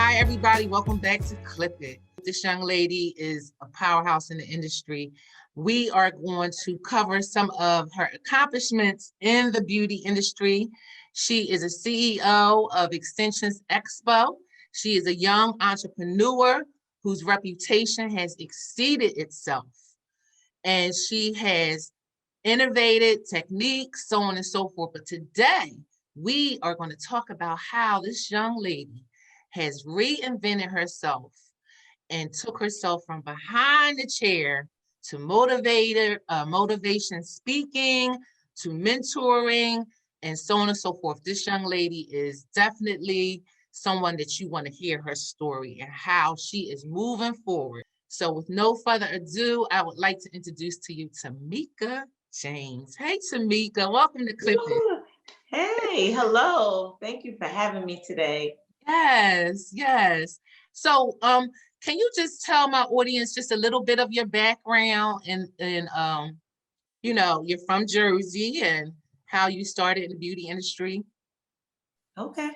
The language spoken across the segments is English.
Hi, everybody. Welcome back to Clip It. This young lady is a powerhouse in the industry. We are going to cover some of her accomplishments in the beauty industry. She is a CEO of Extensions Expo. She is a young entrepreneur whose reputation has exceeded itself. And she has innovated techniques, so on and so forth. But today, we are going to talk about how this young lady has reinvented herself and took herself from behind the chair to motivation speaking, to mentoring, and so on and so forth. This young lady is definitely someone that you want to hear her story and how she is moving forward. So with no further ado, I would like to introduce to you Tamika James. Hey, Tamika, welcome to Clip It. Hey, hello. Thank you for having me today. Yes, yes. So, can you just tell my audience just a little bit of your background and you're from Jersey and how you started in the beauty industry? Okay.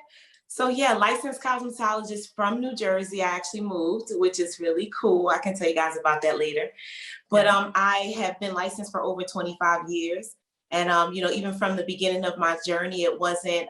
So yeah, licensed cosmetologist from New Jersey. I actually moved, which is really cool. I can tell you guys about that later. But Okay. I have been licensed for over 25 years. And even from the beginning of my journey, it wasn't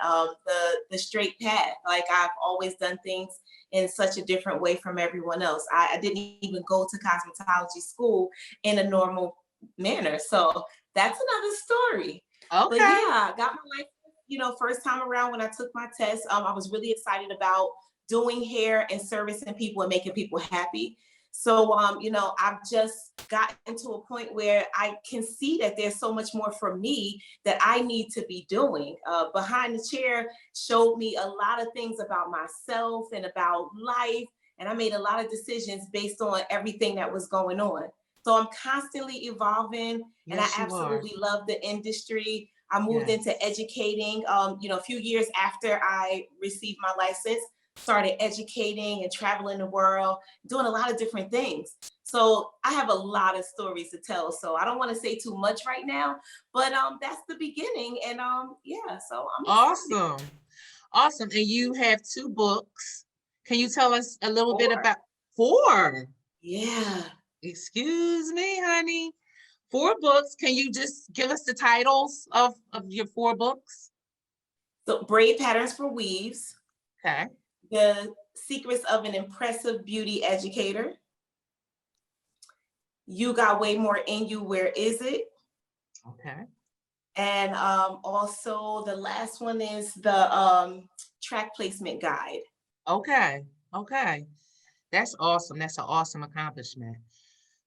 the straight path. Like I've always done things in such a different way from everyone else. I didn't even go to cosmetology school in a normal manner. So that's another story. But Okay. yeah, I got my license, first time around when I took my test. I was really excited about doing hair and servicing people and making people happy. So, I've just gotten to a point where I can see that there's so much more for me that I need to be doing. Behind the chair showed me a lot of things about myself and about life. And I made a lot of decisions based on everything that was going on. So I'm constantly evolving, and I Yes, you are. absolutely love the industry. I moved Yes. into educating, a few years after I received my license, started educating and traveling the world, doing a lot of different things. So I have a lot of stories to tell. So I don't want to say too much right now, but that's the beginning. And so I'm excited. Awesome. Awesome. And you have two books. Can you tell us a little bit Four. about four? Yeah. Excuse me, honey. Four books. Can you just give us the titles of your four books? So braid patterns for weaves, Okay. the secrets of an impressive beauty educator, you got way more in you, where is it? Okay. And also the last one is the track placement guide. Okay. Okay. That's awesome. That's an awesome accomplishment.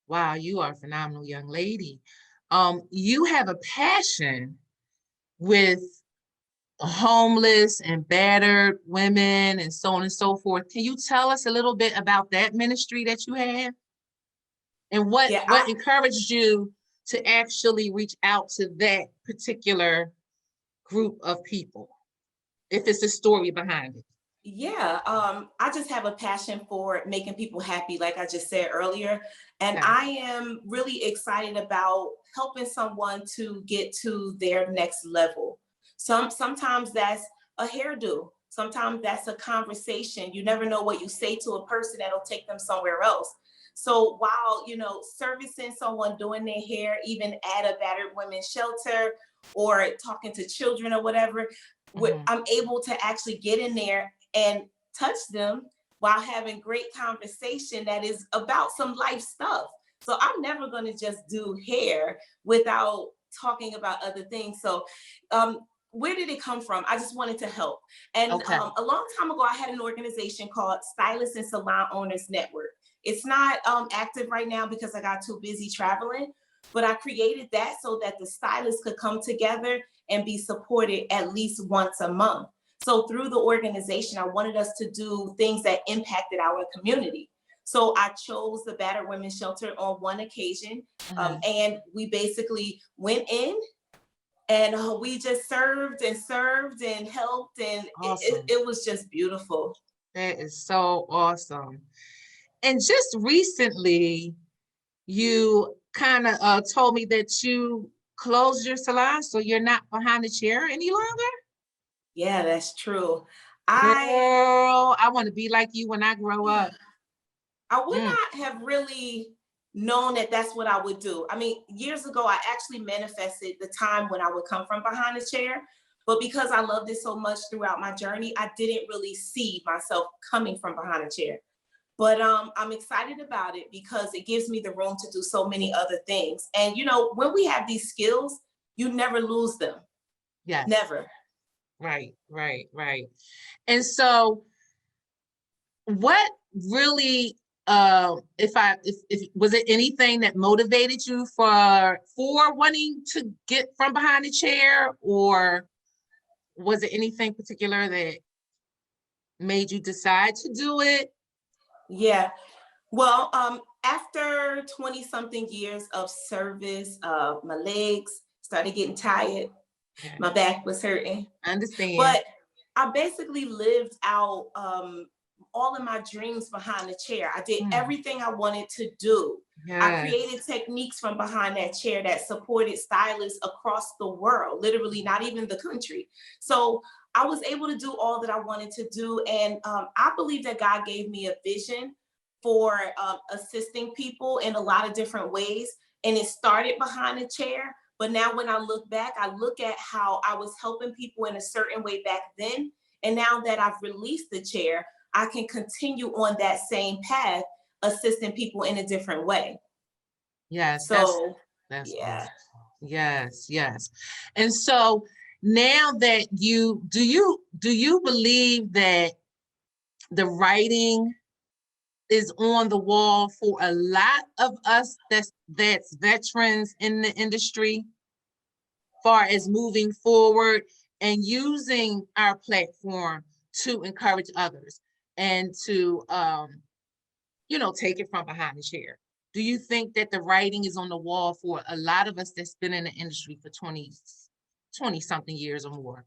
Wow, you are a phenomenal young lady. You have a passion with homeless and battered women and so on and so forth. Can you tell us a little bit about that ministry that you have and what Yeah, what encouraged you to actually reach out to that particular group of people, if it's a story behind it? I just have a passion for making people happy, like I just said earlier. And Okay. I am really excited about helping someone to get to their next level. Sometimes that's a hairdo. Sometimes that's a conversation. You never know what you say to a person that'll take them somewhere else. So while, servicing someone doing their hair, even at a battered women's shelter or talking to children or whatever, Mhm. I'm able to actually get in there and touch them while having great conversation that is about some life stuff. So I'm never going to just do hair without talking about other things. So where did it come from? I just wanted to help. And Okay. a long time ago, I had an organization called Stylists and Salon Owners Network. It's not active right now because I got too busy traveling, but I created that so that the stylists could come together and be supported at least once a month. So through the organization, I wanted us to do things that impacted our community. So I chose the battered women's shelter on one occasion, and we basically went in and we just served and helped, and Awesome. it was just beautiful. That is so awesome. And just recently, you kind of told me that you closed your salon, so you're not behind the chair any longer. Yeah, that's true. I Girl, I want to be like you when I grow up. I would not have really known that that's what I would do. I mean, years ago, I actually manifested the time when I would come from behind a chair. But because I loved it so much throughout my journey, I didn't really see myself coming from behind a chair. But I'm excited about it because it gives me the room to do so many other things. And, you know, when we have these skills, you never lose them. Yes. Never. Right. And so what really, if was it anything that motivated you for wanting to get from behind the chair, or was it anything particular that made you decide to do it? Yeah. Well, after 20 something years of service, my legs started getting tired. Okay. My back was hurting. I understand. But I basically lived out all of my dreams behind the chair. I did everything I wanted to do. Yes. I created techniques from behind that chair that supported stylists across the world, literally not even the country. So I was able to do all that I wanted to do. And I believe that God gave me a vision for assisting people in a lot of different ways. And it started behind the chair. But now when I look back, I look at how I was helping people in a certain way back then. And now that I've released the chair, I can continue on that same path, assisting people in a different way. Yes. So that's yeah. Awesome. Yes. And so now that do you believe that the writing is on the wall for a lot of us that's veterans in the industry, far as moving forward and using our platform to encourage others and to take it from behind the chair? Do you think that the writing is on the wall for a lot of us that's been in the industry for 20 something years or more?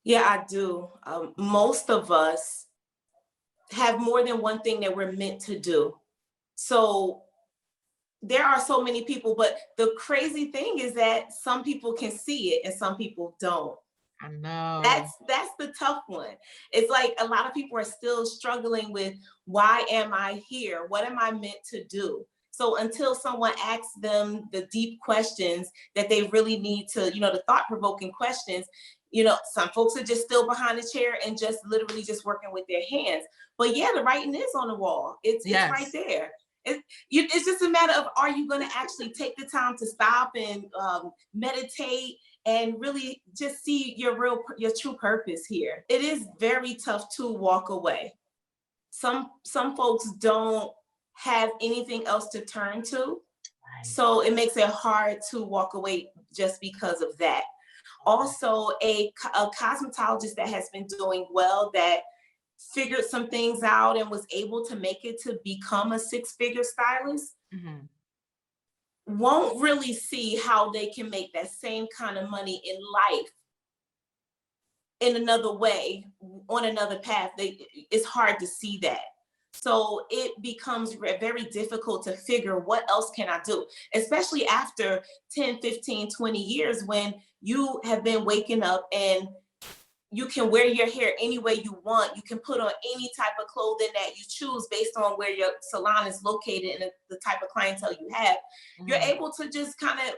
Yeah, I do. Most of us have more than one thing that we're meant to do. So there are so many people, but the crazy thing is that some people can see it and some people don't. I know. That's the tough one. It's like a lot of people are still struggling with, why am I here? What am I meant to do? So until someone asks them the deep questions that they really need to, the thought-provoking questions, some folks are just still behind the chair and just literally just working with their hands. But yeah, the writing is on the wall. It's right there. It's just a matter of, are you going to actually take the time to stop and meditate and really just see your true purpose here? It is very tough to walk away. Some folks don't have anything else to turn to. So it makes it hard to walk away just because of that. Also, a cosmetologist that has been doing well, that figured some things out and was able to make it to become a six-figure stylist, won't really see how they can make that same kind of money in life in another way, on another path. It's hard to see that. So it becomes very difficult to figure, what else can I do? Especially after 10, 15, 20 years, when you have been waking up and you can wear your hair any way you want. You can put on any type of clothing that you choose based on where your salon is located and the type of clientele you have. You're able to just kind of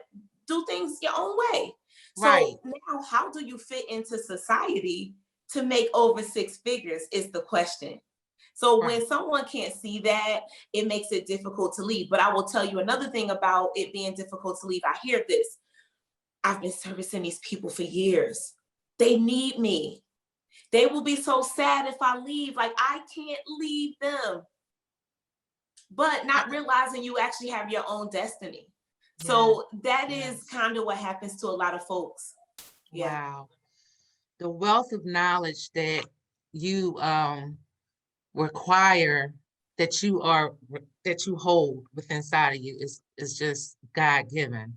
do things your own way. So now, how do you fit into society to make over six figures is the question. So when someone can't see that, it makes it difficult to leave. But I will tell you another thing about it being difficult to leave. I hear this. I've been servicing these people for years. They need me. They will be so sad if I leave. Like, I can't leave them. But not realizing you actually have your own destiny. So that is kind of what happens to a lot of folks. Yeah. Wow. The wealth of knowledge that you require, that you hold within inside of you is just God-given.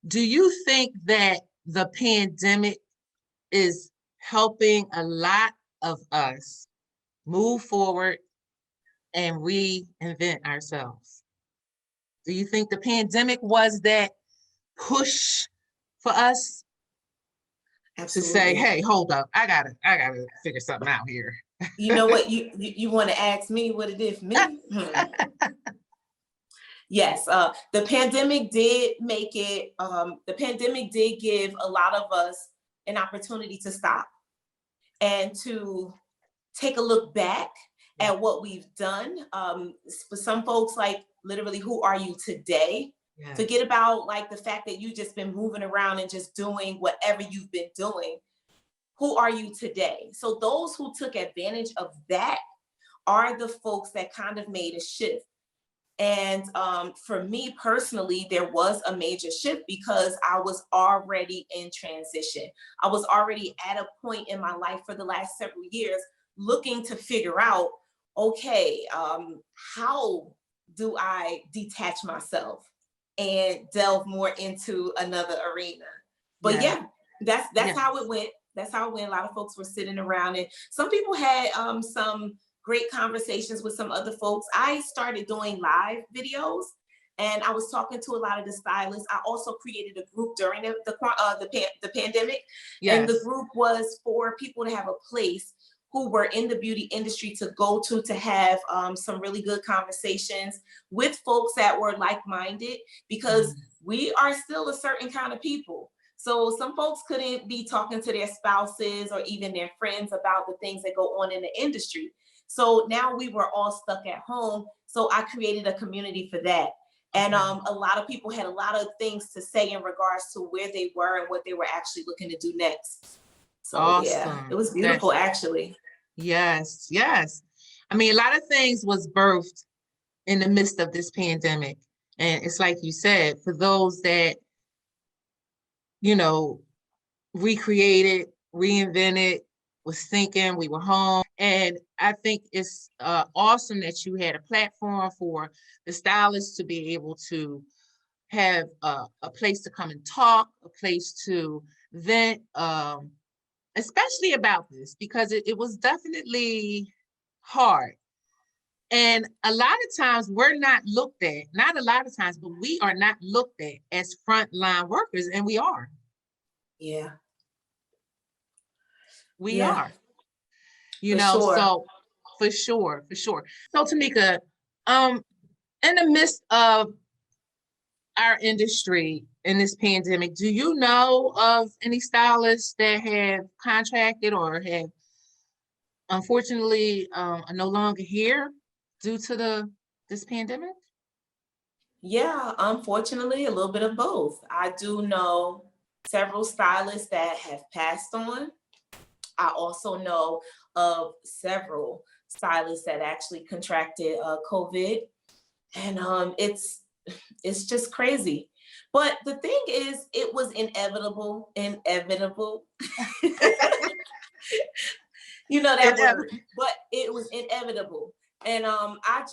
Do you think that the pandemic is helping a lot of us move forward and reinvent ourselves? Do you think the pandemic was that push for us? to say, Absolutely. hey, hold up, I gotta figure something out here. You know what, you want to ask me what it did for me? Yes, the pandemic did make it, the pandemic did give a lot of us an opportunity to stop and to take a look back at what we've done. For some folks, like literally, who are you today? Yeah. Forget about like the fact that you've just been moving around and just doing whatever you've been doing. Who are you today? So those who took advantage of that are the folks that kind of made a shift. And for me personally, there was a major shift because I was already in transition. I was already at a point in my life for the last several years looking to figure out, okay, how do I detach myself and delve more into another arena? But yeah, that's how it went. That's how it went. A lot of folks were sitting around, and some people had some great conversations with some other folks. I started doing live videos, and I was talking to a lot of the stylists. I also created a group during the pandemic, and the group was for people to have a place who were in the beauty industry to go to have some really good conversations with folks that were like-minded, because we are still a certain kind of people. So some folks couldn't be talking to their spouses or even their friends about the things that go on in the industry. So now we were all stuck at home. So I created a community for that. And a lot of people had a lot of things to say in regards to where they were and what they were actually looking to do next. So yeah, it was beautiful actually. Yes, yes. I mean, a lot of things was birthed in the midst of this pandemic. And it's like you said, for those that, you know, recreated, reinvented, was thinking, we were home. And I think it's awesome that you had a platform for the stylists to be able to have a place to come and talk, a place to vent, especially about this, because it was definitely hard. And a lot of times we're not looked at, not a lot of times, but we are not looked at as frontline workers, and we are. Yeah. We are. You For know, sure. so for sure, for sure. So Tamika, in the midst of our industry in this pandemic, do you know of any stylists that have contracted or have unfortunately are no longer here due to this pandemic? Yeah, unfortunately, a little bit of both. I do know several stylists that have passed on. I also know of several stylists that actually contracted COVID, and it's just crazy. But the thing is, it was inevitable, inevitable. You know that word, but it was inevitable. And I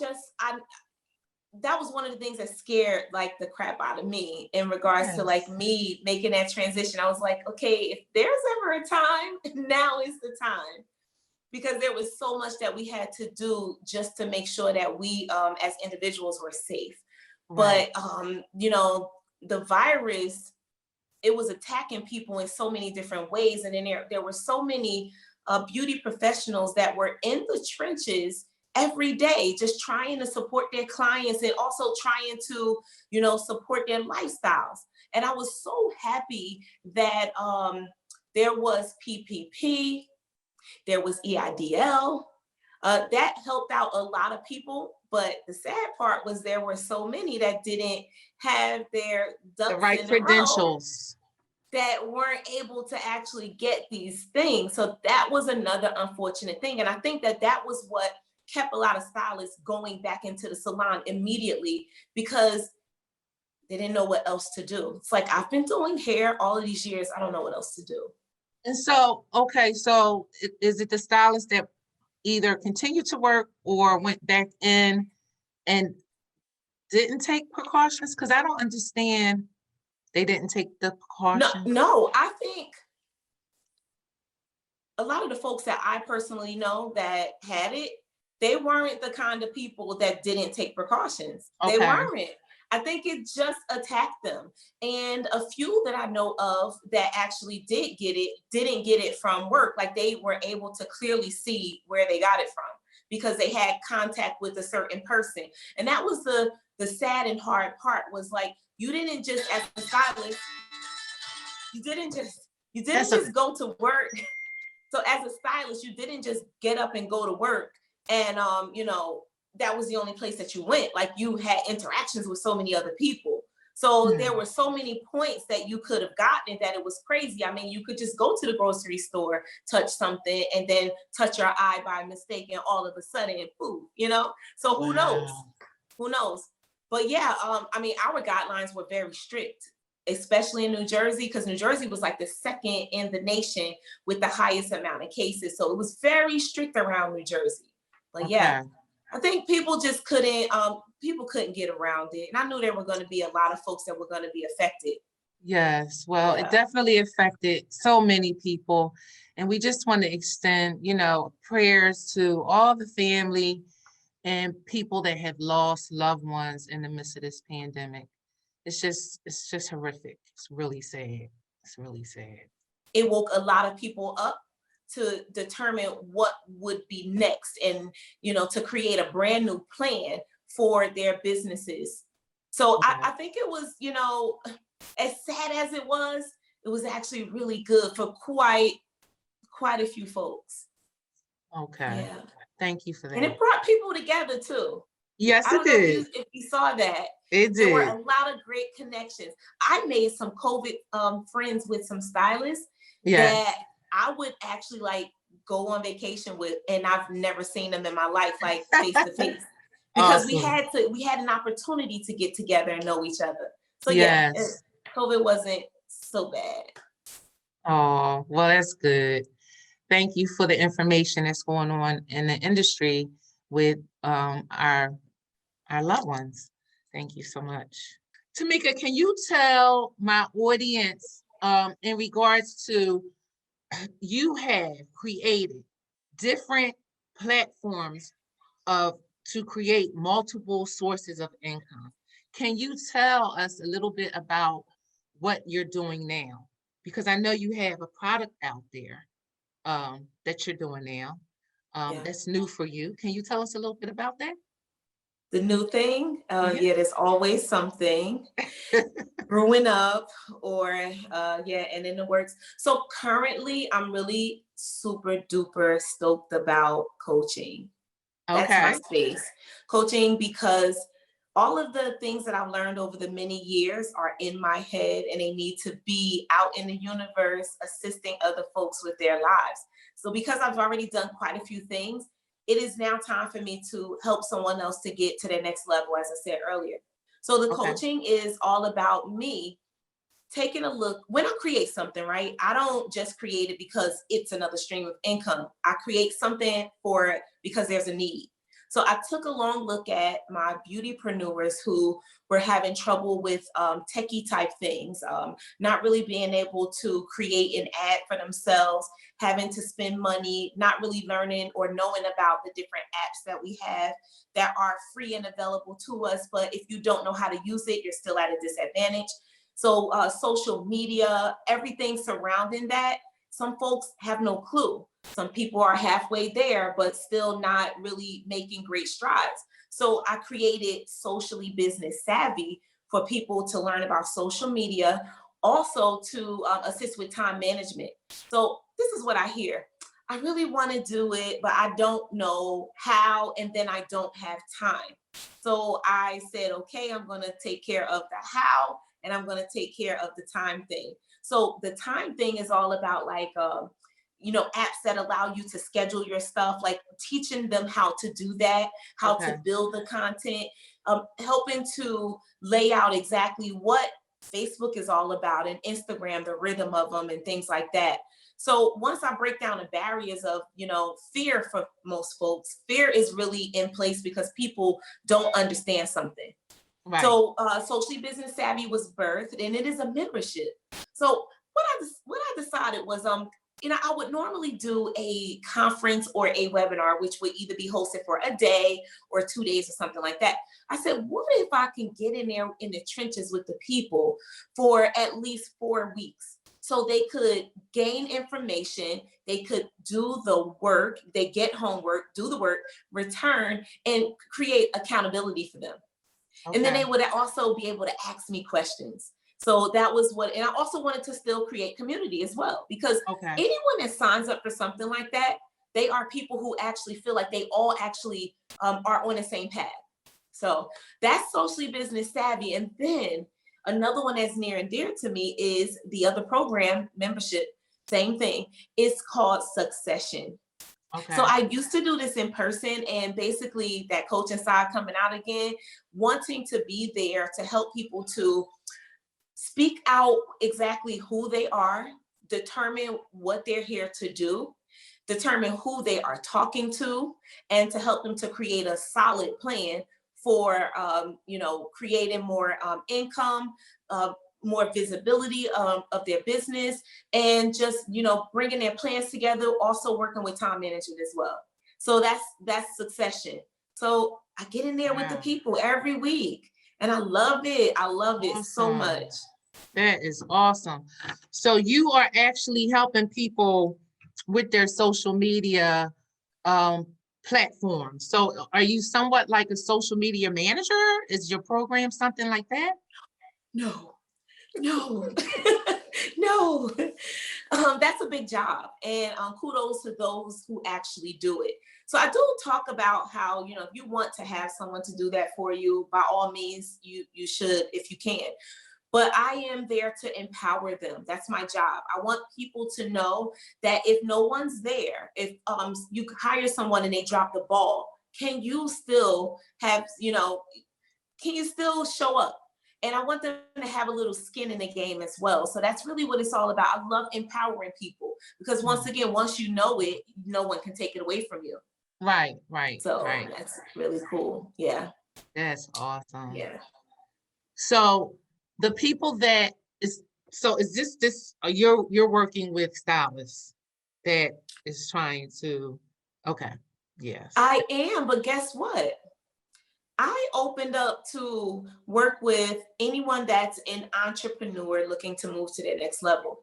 that was one of the things that scared like the crap out of me in regards to like me making that transition. I was like, okay, if there's ever a time, now is the time, because there was so much that we had to do just to make sure that we as individuals were safe. But you know, the virus, it was attacking people in so many different ways, and then there were so many beauty professionals that were in the trenches every day just trying to support their clients and also trying to, you know, support their lifestyles. And I was so happy that there was PPP, there was EIDL, that helped out a lot of people. But the sad part was there were so many that didn't have their ducks the right in credentials, that weren't able to actually get these things. So that was another unfortunate thing. And I think that that was what kept a lot of stylists going back into the salon immediately, because they didn't know what else to do. It's like, I've been doing hair all of these years. I don't know what else to do. And so, okay, so is it the stylists that either continued to work or went back in and didn't take precautions? Because I don't understand. They didn't take the precautions. No, I think a lot of the folks that I personally know that had it, they weren't the kind of people that didn't take precautions. They weren't. I think it just attacked them. And a few that I know of that actually did get it, didn't get it from work. Like they were able to clearly see where they got it from because they had contact with a certain person. And that was the sad and hard part was like, you didn't just, as a stylist, you didn't just go to work. So as a stylist, you didn't just get up and go to work and, that was the only place that you went. Like you had interactions with so many other people. So there were so many points that you could have gotten that it was crazy. I mean, you could just go to the grocery store, touch something, and then touch your eye by mistake, and all of a sudden, poof, So who knows? Who knows? But yeah, I mean, our guidelines were very strict, especially in New Jersey, because New Jersey was like the second in the nation with the highest amount of cases. So it was very strict around New Jersey. But yeah. I think people just couldn't get around it. And I knew there were going to be a lot of folks that were going to be affected. Yes, well, it definitely affected so many people. And we just want to extend, prayers to all the family and people that have lost loved ones in the midst of this pandemic. It's just horrific. It's really sad. It's really sad. It woke a lot of people up to determine what would be next and, to create a brand new plan for their businesses. So I think it was, as sad as it was actually really good for quite a few folks. Okay. Yeah. Thank you for that. And it brought people together too. Yes, it did. If you saw that. It did. There were a lot of great connections. I made some COVID friends with some stylists that I would actually like go on vacation with, and I've never seen them in my life, like face to face, because awesome. we had an opportunity to get together and know each other. So COVID wasn't so bad. Oh, well, that's good. Thank you for the information that's going on in the industry with our loved ones. Thank you so much. Tamika, can you tell my audience in regards to, you have created different platforms to create multiple sources of income. Can you tell us a little bit about what you're doing now? Because I know you have a product out there that you're doing now that's new for you. Can you tell us a little bit about that? The new thing, there's always something brewing up or and in the works. So currently I'm really super duper stoked about coaching. That's my space. Coaching, because all of the things that I've learned over the many years are in my head and they need to be out in the universe assisting other folks with their lives. So because I've already done quite a few things, it is now time for me to help someone else to get to their next level, as I said earlier. So the coaching is all about me taking a look. When I create something, right, I don't just create it because it's another stream of income. I create something for it because there's a need. So I took a long look at my beautypreneurs who were having trouble with techie type things, not really being able to create an ad for themselves, having to spend money, not really learning or knowing about the different apps that we have that are free and available to us. But if you don't know how to use it, you're still at a disadvantage. So social media, everything surrounding that, some folks have no clue. Some people are halfway there, but still not really making great strides. So I created Socially Business Savvy for people to learn about social media, also to assist with time management. So this is what I hear. I really want to do it, but I don't know how, and then I don't have time. So I said, okay, I'm going to take care of the how, and I'm going to take care of the time thing. So the time thing is all about like, apps that allow you to schedule your stuff, like teaching them how to do that, how to build the content, helping to lay out exactly what Facebook is all about and Instagram, the rhythm of them and things like that. So once I break down the barriers of, fear for most folks, fear is really in place because people don't understand something. Right. So Socially Business Savvy was birthed, and it is a membership. So what I decided was I would normally do a conference or a webinar, which would either be hosted for a day or 2 days or something like that. I said, what if I can get in there in the trenches with the people for at least 4 weeks? So they could gain information, they could do the work, they get homework, do the work, return, and create accountability for them. Okay. And then they would also be able to ask me questions. So that was what, and I also wanted to still create community as well, because anyone that signs up for something like that, they are people who actually feel like they all actually are on the same path. So that's socially business savvy. And then another one that's near and dear to me is the other program, membership, same thing. It's called Succession. Okay. So I used to do this in person, and basically that coaching side coming out again, wanting to be there to help people to speak out exactly who they are, determine what they're here to do, determine who they are talking to, and to help them to create a solid plan for, creating more income, more visibility of their business, and just, bringing their plans together, also working with time management as well. So that's Succession. So I get in there with the people every week, and I love it. I love it so much. That is awesome. So you are actually helping people with their social media platforms. So are you somewhat like a social media manager? Is your program something like that? No, no, no. That's a big job, and kudos to those who actually do it. So I do talk about how, if you want to have someone to do that for you, by all means, you should, if you can. But I am there to empower them. That's my job. I want people to know that if no one's there, if you hire someone and they drop the ball, can you still have, can you still show up? And I want them to have a little skin in the game as well. So that's really what it's all about. I love empowering people, because once again, once you know it, no one can take it away from you. Right. So that's really cool. Yeah. That's awesome. Yeah. So the people that is this you're working with stylists that is trying to, yes. I am, but guess what? I opened up to work with anyone that's an entrepreneur looking to move to their next level.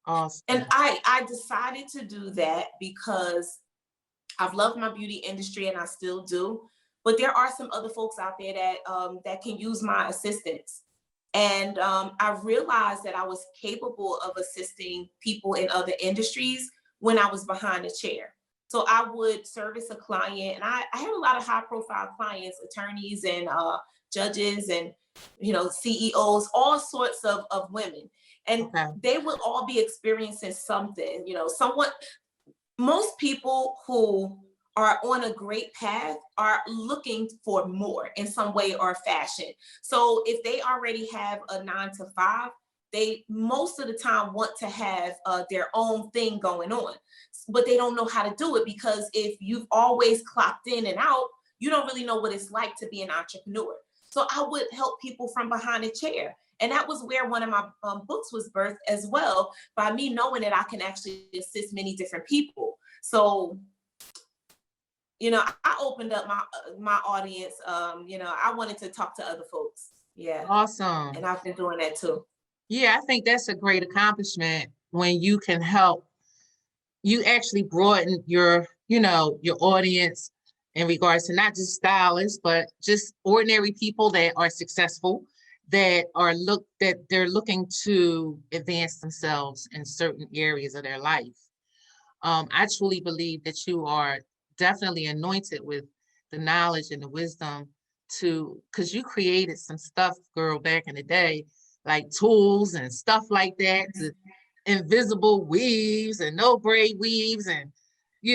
Awesome. And I decided to do that because I've loved my beauty industry, and I still do. But there are some other folks out there that can use my assistance. And I realized that I was capable of assisting people in other industries when I was behind the chair. So I would service a client, and I had a lot of high profile clients, attorneys and judges and, CEOs, all sorts of women. And they would all be experiencing something, most people who are on a great path are looking for more in some way or fashion. So if they already have a 9-to-5, they most of the time want to have their own thing going on, but they don't know how to do it, because if you've always clocked in and out, you don't really know what it's like to be an entrepreneur. So I would help people from behind a chair. And that was where one of my books was birthed as well, by me knowing that I can actually assist many different people. So, I opened up my audience. I wanted to talk to other folks. Yeah. Awesome. And I've been doing that too. Yeah, I think that's a great accomplishment when you can help. You actually broaden your audience in regards to not just stylists, but just ordinary people that are successful, that they're looking to advance themselves in certain areas of their life. I truly believe that you are definitely anointed with the knowledge and the wisdom because you created some stuff, girl, back in the day, like tools and stuff like that, invisible weaves and no braid weaves. And,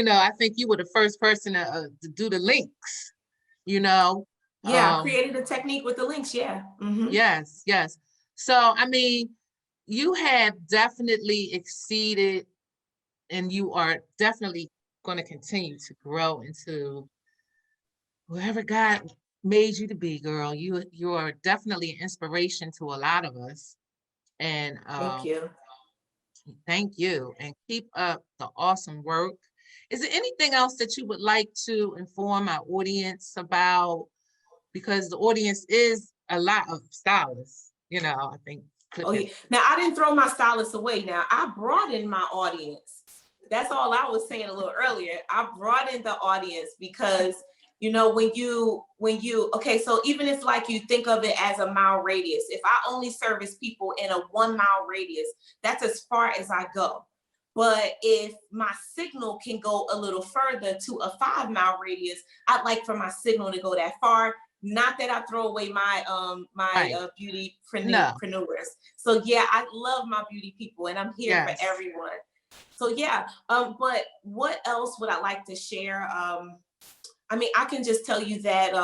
I think you were the first person to do the links, Yeah, I created a technique with the links. Yeah. Mm-hmm. Yes. So, you have definitely exceeded, and you are definitely going to continue to grow into whoever God made you to be, girl. You are definitely an inspiration to a lot of us. And thank you. Thank you, and keep up the awesome work. Is there anything else that you would like to inform our audience about? Because the audience is a lot of stylists, I think. Oh yeah. Now I didn't throw my stylist away. Now I broadened my audience. That's all I was saying a little earlier. I broadened the audience because okay, so even if like you think of it as a mile radius, if I only service people in a 1 mile radius, that's as far as I go. But if my signal can go a little further to a 5 mile radius, I'd like for my signal to go that far. Not that I throw away my Right. beautypreneurs. So yeah, I love my beauty people, and I'm here for everyone. So yeah, but what else would I like to share? I mean, I can just tell you that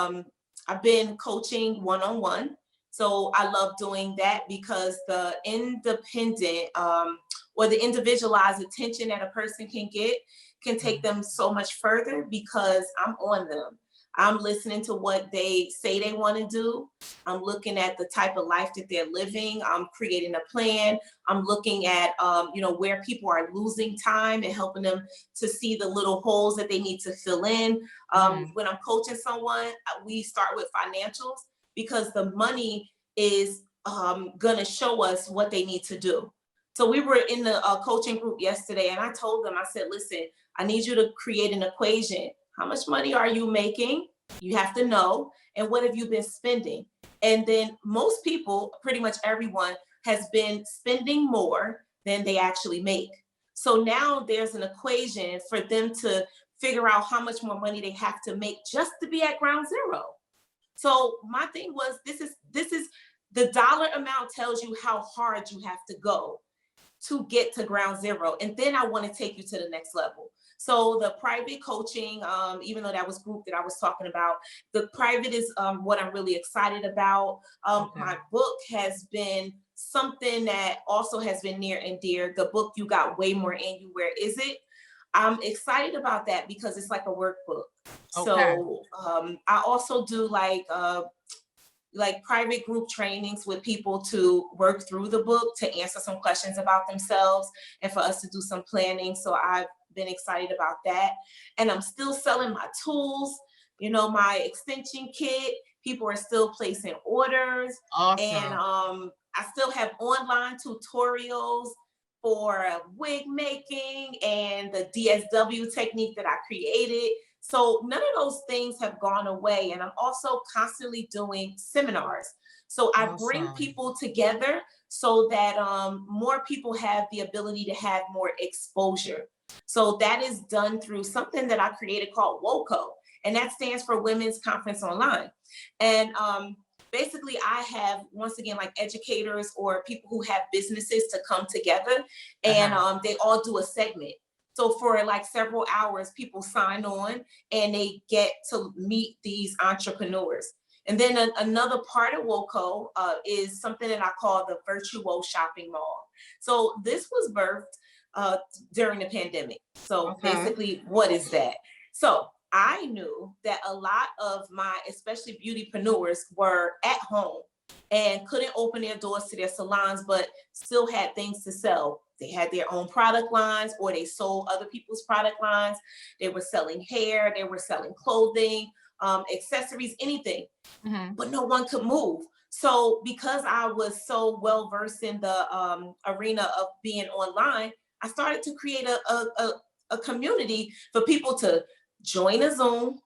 I've been coaching one-on-one. So I love doing that because the independent or the individualized attention that a person can get can take them so much further because I'm on them. I'm listening to what they say they want to do. I'm looking at the type of life that they're living. I'm creating a plan. I'm looking at, where people are losing time and helping them to see the little holes that they need to fill in. When I'm coaching someone, we start with financials because the money is going to show us what they need to do. So we were in the coaching group yesterday, and I told them, I said, listen, I need you to create an equation. How much money are you making? You have to know. And what have you been spending? And then most people, pretty much everyone, has been spending more than they actually make. So now there's an equation for them to figure out how much more money they have to make just to be at ground zero. So my thing was, this is the dollar amount tells you how hard you have to go to get to ground zero. And then I want to take you to the next level. So the private coaching, even though that was group that I was talking about, the private is what I'm really excited about. My book has been something that also has been near and dear. The book, You Got Way More in You, Where Is It? I'm excited about that because it's like a workbook. So I also do like private group trainings with people to work through the book, to answer some questions about themselves, and for us to do some planning. So I've been excited about that. And I'm still selling my tools, my extension kit. People are still placing orders. Awesome. And I still have online tutorials for wig making and the DSW technique that I created. So none of those things have gone away. And I'm also constantly doing seminars. So I bring people together so that more people have the ability to have more exposure. So that is done through something that I created called WOCO, and that stands for Women's Conference Online. And basically I have, once again, like educators or people who have businesses to come together, and they all do a segment. So for like several hours, people sign on and they get to meet these entrepreneurs. And then another part of WOCO is something that I call the virtual shopping mall. So this was birthed during the pandemic. So basically, what is that? So I knew that a lot of my, especially beautypreneurs, were at home and couldn't open their doors to their salons, but still had things to sell. They had their own product lines, or they sold other people's product lines. They were selling hair, they were selling clothing, accessories, anything, but no one could move. So because I was so well versed in the arena of being online, I started to create a community for people to join a Zoom,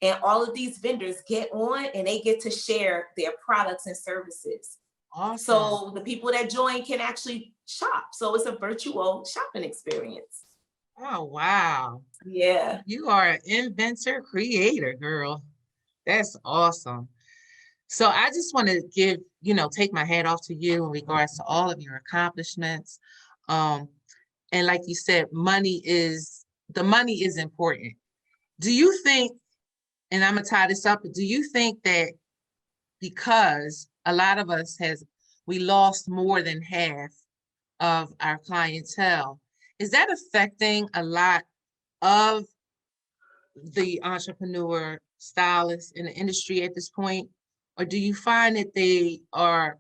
and all of these vendors get on and they get to share their products and services. Awesome. So the people that join can actually shop. So it's a virtual shopping experience. Oh, wow. Yeah. You are an inventor, creator, girl. That's awesome. So I just want to give, take my hat off to you in regards to all of your accomplishments. And like you said, the money is important. Do you think, and I'm gonna tie this up, but do you think that because a lot of us we lost more than half of our clientele, is that affecting a lot of the entrepreneur stylists in the industry at this point? Or do you find that they are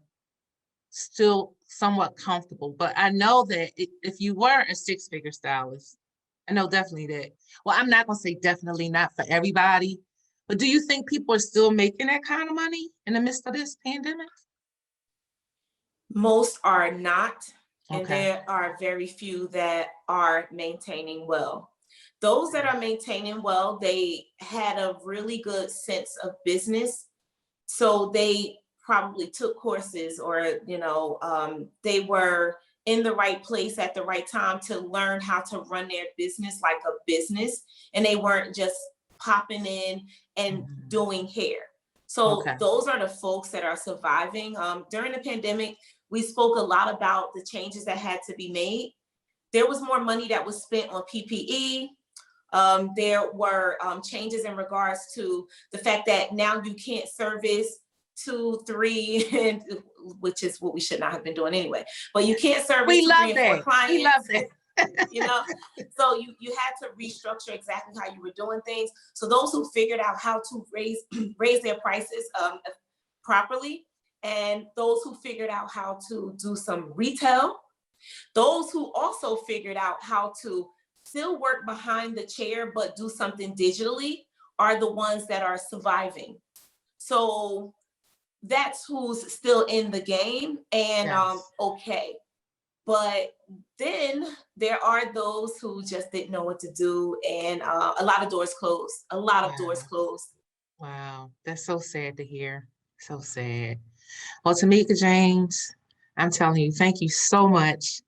still somewhat comfortable. But I know that if you were a six-figure stylist, I know definitely that. Well, I'm not gonna say definitely not for everybody, but do you think people are still making that kind of money in the midst of this pandemic? Most are not, and Okay. there are very few that are maintaining well. Those that are maintaining well, they had a really good sense of business. So they probably took courses, or, they were in the right place at the right time to learn how to run their business like a business. And they weren't just popping in and Mhm. doing hair. So Okay. those are the folks that are surviving. During the pandemic, we spoke a lot about the changes that had to be made. There was more money that was spent on PPE. There were changes in regards to the fact that now you can't service 2, 3, and which is what we should not have been doing anyway. But you can't service We 2, 3, love and 4 that. We clients. love that. So you had to restructure exactly how you were doing things. So those who figured out how to raise their prices properly, and those who figured out how to do some retail, those who also figured out how to still work behind the chair but do something digitally, are the ones that are surviving. So that's who's still in the game, and Yes. okay. But then there are those who just didn't know what to do, and a lot of doors closed. A lot of doors Wow. closed. Wow. That's so sad to hear. So sad. Well, Tamika James, I'm telling you, thank you so much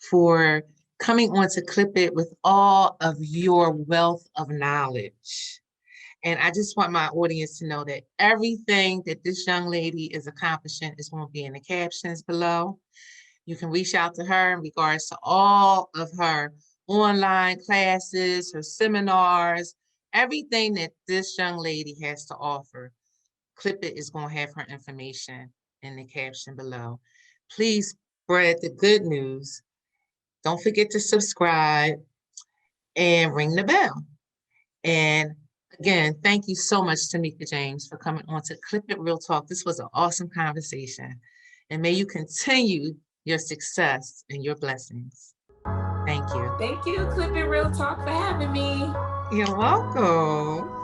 for coming on to Clip It with all of your wealth of knowledge. And I just want my audience to know that everything that this young lady is accomplishing is going to be in the captions below. You can reach out to her in regards to all of her online classes, her seminars, everything that this young lady has to offer. Clip It is going to have her information in the caption below. Please spread the good news. Don't forget to subscribe and ring the bell. And again, thank you so much, Tamika James, for coming on to Clip It Real Talk. This was an awesome conversation. And may you continue your success and your blessings. Thank you. Thank you, Clip It Real Talk, for having me. You're welcome.